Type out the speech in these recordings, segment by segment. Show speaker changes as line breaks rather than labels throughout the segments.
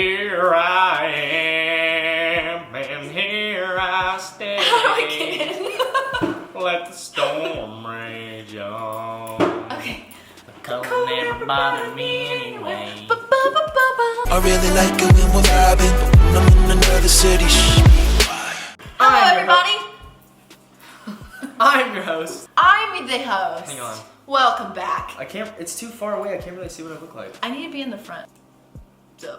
Here I am, and here I stay. Let the storm rage on.
Okay.
The cold never bothered me anyway.
I really like it when we're vibing, but when I'm in another city,
Hello, everybody.
I'm your host.
I'm the host.
Hang on.
Welcome back.
I can't. It's too far away. I can't really see what I look like.
I need to be in the front. So.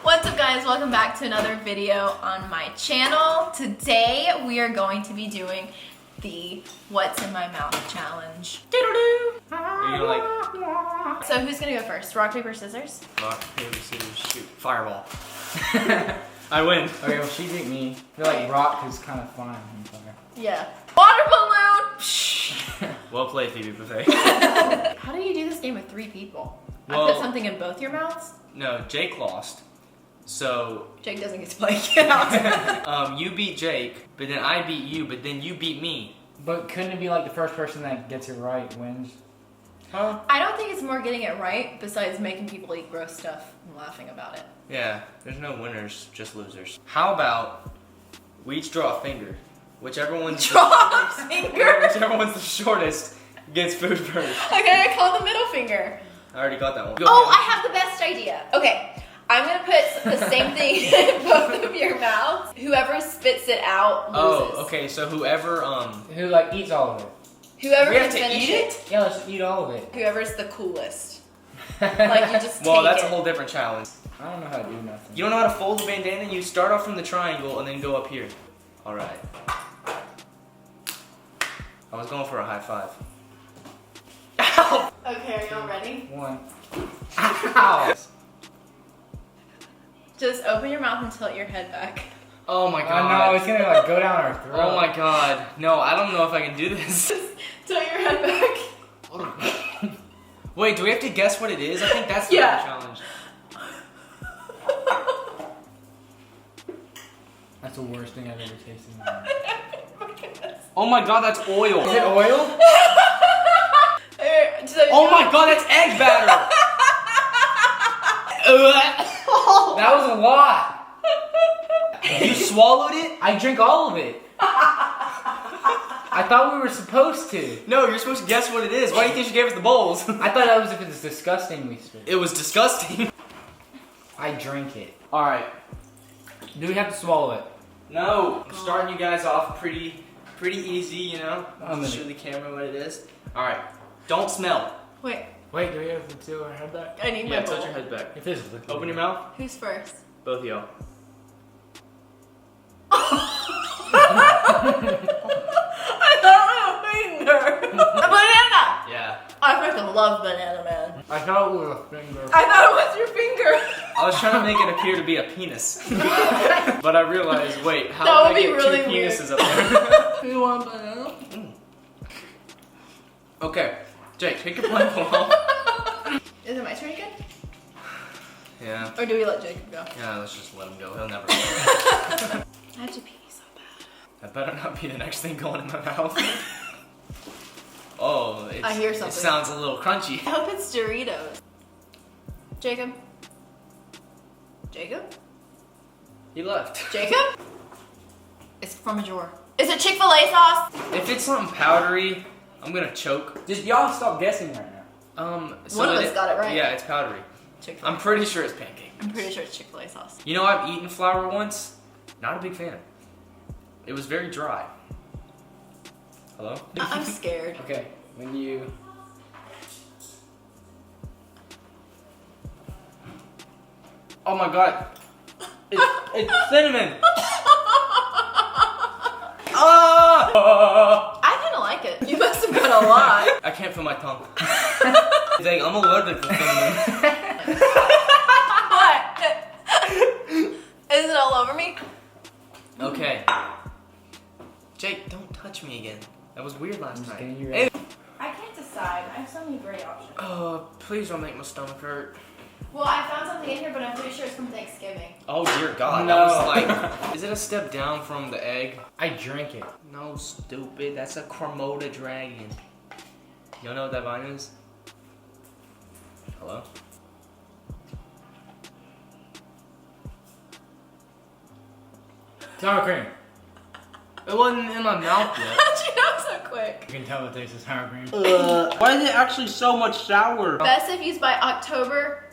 What's up, guys? Welcome back to another video on my channel. Today we are going to be doing the What's in My Mouth challenge.
Are you like
So who's gonna go first? Rock, paper, scissors?
rock, paper, scissors, shoot, fireball? I win.
Okay, well she beat me. I feel like rock is kind of fun.
Yeah. Water balloon!
Well played, Phoebe Buffet.
How do you do this game with 3 people? I
Well-
put something in both your mouths?
No, Jake lost. So
Jake doesn't get to play again.
you beat Jake, but then I beat you, but then you beat me.
But couldn't it be like the first person that gets it right wins?
Huh?
I don't think it's more getting it right besides making people eat gross stuff and laughing about it.
Yeah, there's no winners, just losers. How about we each draw a finger? Whichever one's
Draw a finger?
whichever one's the shortest gets food first.
Okay, I call the middle finger.
I already got that one.
Oh, I have the best idea. Okay, I'm gonna put the same thing in both of your mouths. Whoever spits it out loses.
Oh, okay, so whoever,
Who like eats all of it?
Whoever
We
can
have to
finish
eat
it,
Yeah, let's eat all of it.
whoever's the coolest. Like you just
well,
take
that's
it.
a whole different challenge.
I don't know how to do nothing.
You don't know how to fold a bandana? You start off from the triangle and then go up here. Alright. I was going for a high five. Ow!
Okay, are y'all ready?
1.
Ow!
Just open your mouth and tilt your head back.
Oh my
Oh
god.
no, it's gonna like go down our throat.
Oh my god. No, I don't know if I can do this.
Just tilt your head back.
Wait, do we have to guess what it is? I think that's the
Yeah.
challenge.
That's the worst thing I've ever tasted in my life.
Oh my god, that's oil.
Is it oil?
Oh my god, that's egg batter.
That was a lot.
You swallowed it?
I drink all of it. I thought we were supposed to.
No, you're supposed to guess what it is. Why do you think she gave us the bowls?
I thought that was if it's disgusting we spit.
It was disgusting.
I drink it.
Alright.
Do we have to swallow it?
No. I'm starting you guys off pretty easy, you know?
I'm
Just
gonna-
show the camera what it is. Alright. Don't smell.
Wait,
Wait, do we have to tilt our head back?
I need
Yeah,
my
touch
bowl.
your head back.
If this is liquid.
Open your mouth.
Who's first?
Both of y'all.
I thought a finger. A banana.
Yeah.
I freaking love Banana Man.
I thought it was a finger.
I thought it was your finger.
I was trying to make it appear to be a penis. But I realized, wait, how
That
did I
would be
get
really
two
weird.
penises up there?
You want a banana?
Okay. Jake, take your blindfold off.
Is it my turn again?
Yeah.
Or do we let Jacob go?
Yeah, let's just let him go. He'll never go.
I have to pee so bad.
That better not be the next thing going in my mouth. Oh,
I hear
It
something.
sounds a little crunchy.
I hope it's Doritos. Jacob? Jacob?
He left.
Jacob? It's from a drawer. Is it Chick-fil-A sauce?
If it's something powdery, I'm gonna choke.
Just y'all stop guessing right now.
So
One of us got it right.
Yeah, it's powdery.
Chick-fil-A.
I'm pretty sure it's pancake.
I'm pretty sure it's Chick-fil-A sauce.
You know, I've eaten flour once. Not a big fan. It was very dry. Hello?
I'm scared.
Okay, when you...
Oh my god. It's cinnamon. Ah!
I kind of like it. You must have got a lot.
I can't feel my tongue. Dang, I'm allergic to cinnamon.
What? Is it all over me?
Okay. Jake, don't touch me again. That was weird last
just
night.
getting you
Hey.
ready.
I can't decide. I have so many great options.
Please don't make my stomach hurt.
Well, I found something in here, but I'm pretty sure it's from Thanksgiving.
Oh dear God,
No.
that was like, is it a step down from the egg?
I drink it.
No, stupid, that's a Cremota dragon. You know what that vine is? Hello?
Sour cream.
It wasn't in my mouth yet.
How'd you know so quick?
You can tell it tastes of sour cream.
Why is it actually so much sour?
Best if used by October.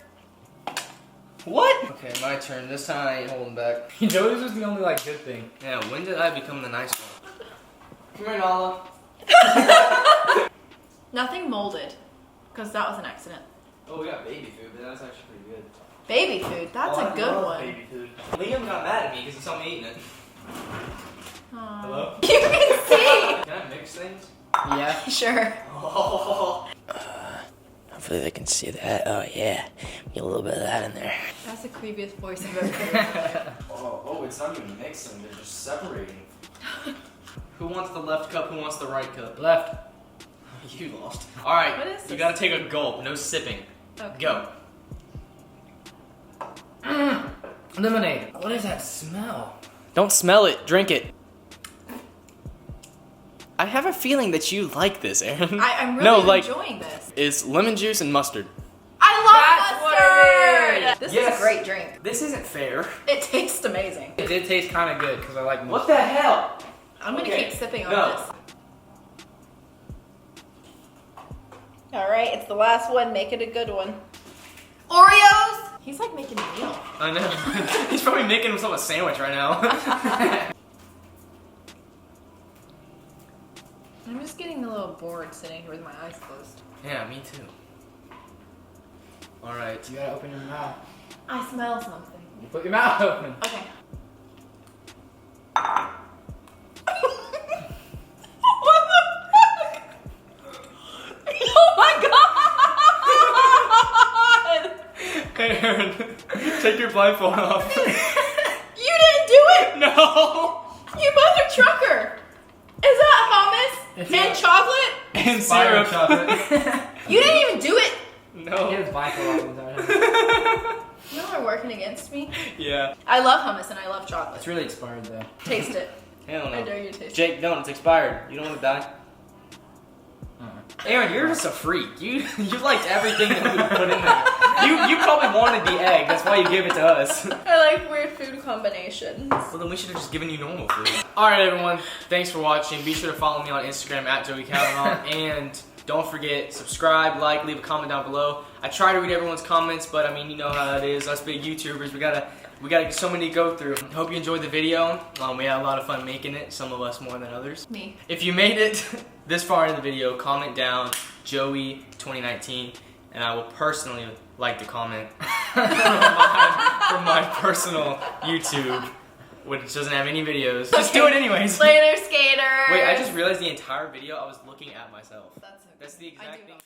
What? Okay, my turn. This time I ain't holding back.
Joey's was the only like good thing.
Yeah, when did I become the nice one? Come here, Nala.
Nothing molded, because that was an accident.
Oh, we got baby food, but that's actually pretty good.
Baby food, that's a good one.
Baby food. Liam got mad at me because he saw me eating it.
Aw.
Hello?
You can see.
Can I mix things?
Yeah.
Sure.
Oh.
Hopefully they can see that. Oh yeah, get a little bit of that in there.
That's the creepiest voice I've ever heard.
Oh, it's not even mixing, they're just separating. Who wants the left cup, who wants the right cup?
Left.
You lost. Alright,
What is
you
this?
gotta take a gulp, no sipping.
Okay.
Go.
Lemonade. What is that smell?
Don't smell it, drink it. I have a feeling that you like this, Erin.
I'm really enjoying this.
It's lemon juice and mustard.
I
That's
love
what it
mustard! This is
Yes.
a great drink.
This isn't fair.
It tastes amazing.
It did taste kind of good because I like
What the hell?
I'm gonna
Okay,
keep sipping on
no.
this. Alright, it's the last one. Make it a good one. Oreos! He's like making a meal.
I know. He's probably making himself a sandwich right now.
I'm just getting a little bored sitting here with my eyes closed.
Yeah, me too. Alright.
You gotta open your mouth.
I smell something.
You put your mouth open.
Okay. What the fuck? Oh my god!
Hey, Erin. Take your blindfold off.
You didn't do it!
No!
You both are trucker! Is that hummus?
It's
And
not.
chocolate?
And
Fire
syrup.
chocolate.
You didn't even do it!
No.
He was blindfold off the entire time.
You know they're working against me?
Yeah.
I love hummus and I love chocolate.
It's really expired though.
Taste it.
Hell
I
no.
dare you to taste it.
Jake, don't. It's expired. You don't want to die. Erin, you're just a freak. You liked everything that we put in there. You probably wanted the egg. That's why you gave it to us.
I like weird food combinations.
Well, then we should have just given you normal food. All right, everyone. Thanks for watching. Be sure to follow me on Instagram at Joey Kavanaugh. And don't forget, subscribe, like, leave a comment down below. I try to read everyone's comments, but I mean, you know how it is. Us big YouTubers, we gotta so many to go through. Hope you enjoyed the video. We had a lot of fun making it. Some of us more than others.
Me.
If you made it this far in the video, comment down Joey 2019, and I will personally like the comment from my personal YouTube, which doesn't have any videos. Just do it anyways.
Later, skater.
Wait, I just realized the entire video I was looking at myself.
That's okay.
That's the
I
exact
do
thing.